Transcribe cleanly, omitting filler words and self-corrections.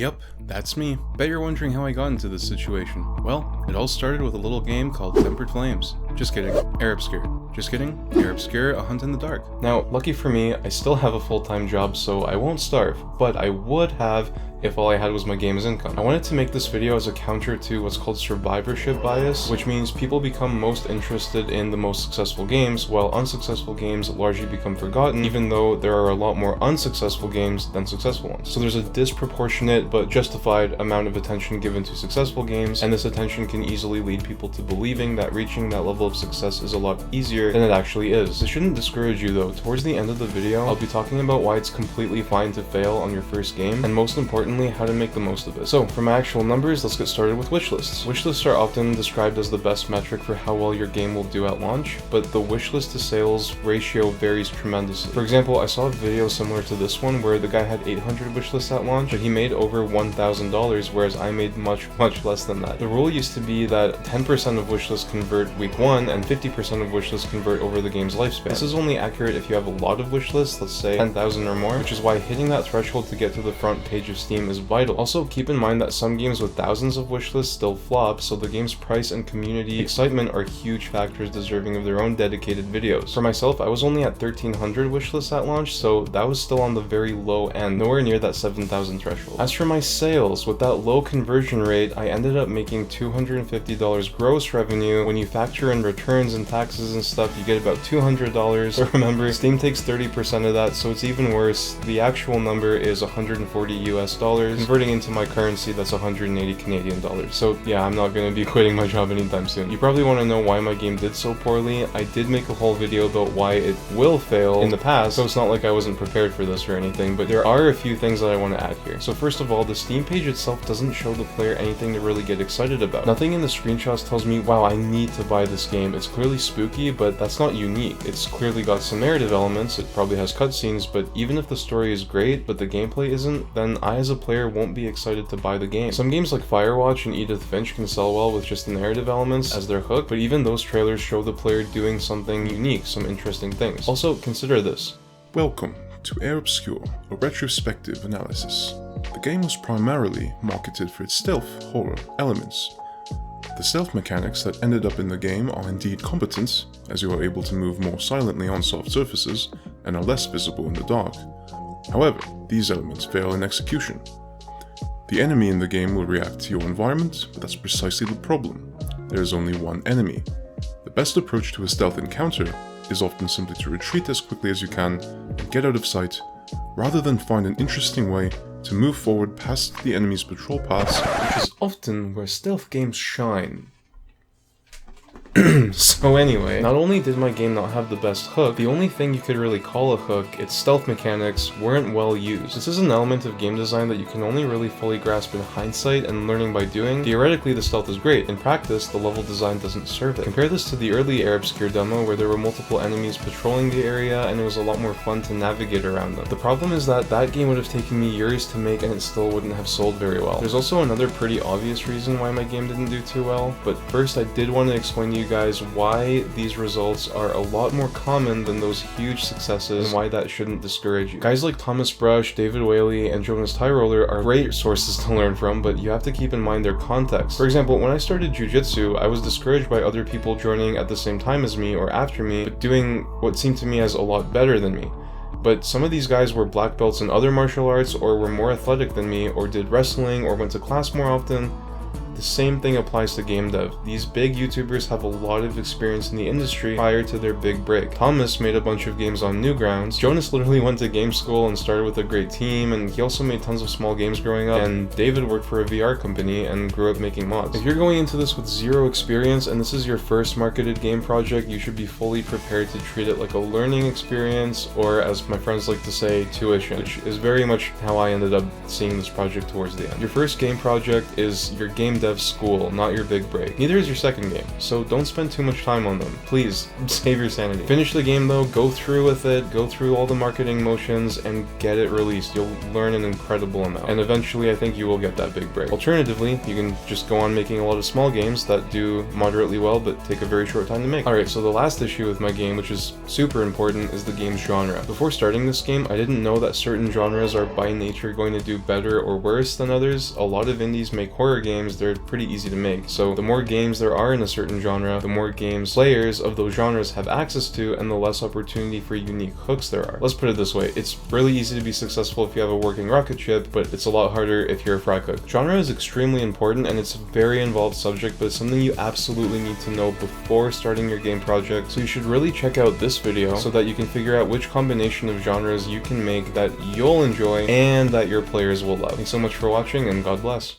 Yup, that's me. Bet you're wondering how I got into this situation. Well, it all started with a little game called Tempered Flames. Just kidding, Heir Obscure. Just kidding, Heir Obscure, A Hunt in the Dark. Now, lucky for me, I still have a full-time job, so I won't starve, but I would have if all I had was my game's income. I wanted to make this video as a counter to what's called survivorship bias, which means people become most interested in the most successful games, while unsuccessful games largely become forgotten, even though there are a lot more unsuccessful games than successful ones. So there's a disproportionate but justified amount of attention given to successful games, and this attention can easily lead people to believing that reaching that level of success is a lot easier than it actually is. This shouldn't discourage you though. Towards the end of the video, I'll be talking about why it's completely fine to fail on your first game, and most importantly, how to make the most of it. So, for my actual numbers, let's get started with wishlists. Wishlists are often described as the best metric for how well your game will do at launch, but the wishlist to sales ratio varies tremendously. For example, I saw a video similar to this one where the guy had 800 wishlists at launch, but he made over $1,000, whereas I made much less than that. The rule used to be that 10% of wishlists convert week 1 and 50% of wishlists convert over the game's lifespan. This is only accurate if you have a lot of wishlists, let's say 10,000 or more, which is why hitting that threshold to get to the front page of Steam is vital. Also, keep in mind that some games with thousands of wishlists still flop, so the game's price and community excitement are huge factors deserving of their own dedicated videos. For myself, I was only at 1,300 wishlists at launch, so that was still on the very low end, nowhere near that 7,000 threshold. As for my sales, with that low conversion rate, I ended up making $250 gross revenue. When you factor in returns and taxes and stuff, you get about $200. But remember, Steam takes 30% of that, so it's even worse. The actual number is 140 US dollars. Converting into my currency, that's 180 Canadian dollars. So yeah, I'm not going to be quitting my job anytime soon. You probably want to know why my game did so poorly. I did make a whole video about why it will fail in the past, so it's not like I wasn't prepared for this or anything, but there are a few things that I want to add here. So first of all, the Steam page itself doesn't show the player anything to really get excited about. Nothing in the screenshots tells me, wow, I need to buy this game. It's clearly spooky, but that's not unique. It's clearly got some narrative elements, it probably has cutscenes, but even if the story is great, but the gameplay isn't, then I as a player won't be excited to buy the game. Some games like Firewatch and Edith Finch can sell well with just the narrative elements as their hook, but even those trailers show the player doing something unique, some interesting things. Also, consider this. Welcome to Heir Obscure, a retrospective analysis. The game was primarily marketed for its stealth horror elements. The stealth mechanics that ended up in the game are indeed competent, as you are able to move more silently on soft surfaces and are less visible in the dark. However, these elements fail in execution. The enemy in the game will react to your environment, but that's precisely the problem. There is only one enemy. The best approach to a stealth encounter is often simply to retreat as quickly as you can and get out of sight, rather than find an interesting way to move forward past the enemy's patrol paths, which is often where stealth games shine. So anyway, not only did my game not have the best hook, the only thing you could really call a hook, its stealth mechanics, weren't well used. This is an element of game design that you can only really fully grasp in hindsight and learning by doing. Theoretically, the stealth is great. In practice, the level design doesn't serve it. Compare this to the early Heir Obscure demo where there were multiple enemies patrolling the area and it was a lot more fun to navigate around them. The problem is that that game would have taken me years to make and it still wouldn't have sold very well. There's also another pretty obvious reason why my game didn't do too well, but first I did want to explain to you guys why these results are a lot more common than those huge successes and why that shouldn't discourage you. Guys like Thomas Brush, David Whaley, and Jonas Tyroller are great sources to learn from, but you have to keep in mind their context. For example, when I started Jiu-Jitsu, I was discouraged by other people joining at the same time as me or after me, but doing what seemed to me as a lot better than me. But some of these guys were black belts in other martial arts or were more athletic than me or did wrestling or went to class more often. The same thing applies to game dev. These big YouTubers have a lot of experience in the industry prior to their big break. Thomas made a bunch of games on Newgrounds. Jonas literally went to game school and started with a great team, and he also made tons of small games growing up, and David worked for a VR company and grew up making mods. If you're going into this with zero experience and this is your first marketed game project, you should be fully prepared to treat it like a learning experience, or as my friends like to say, tuition, which is very much how I ended up seeing this project towards the end. Your first game project is your game dev school, not your big break. Neither is your second game, so don't spend too much time on them. Please, save your sanity. Finish the game though, go through with it, go through all the marketing motions, and get it released. You'll learn an incredible amount, and eventually I think you will get that big break. Alternatively, you can just go on making a lot of small games that do moderately well, but take a very short time to make. Alright, so the last issue with my game, which is super important, is the game's genre. Before starting this game, I didn't know that certain genres are by nature going to do better or worse than others. A lot of indies make horror games, they're pretty easy to make. So the more games there are in a certain genre, the more games players of those genres have access to, and the less opportunity for unique hooks there are. Let's put it this way, it's really easy to be successful if you have a working rocket ship, but it's a lot harder if you're a fry cook. Genre is extremely important, and it's a very involved subject, but it's something you absolutely need to know before starting your game project, so you should really check out this video so that you can figure out which combination of genres you can make that you'll enjoy and that your players will love. Thanks so much for watching, and God bless.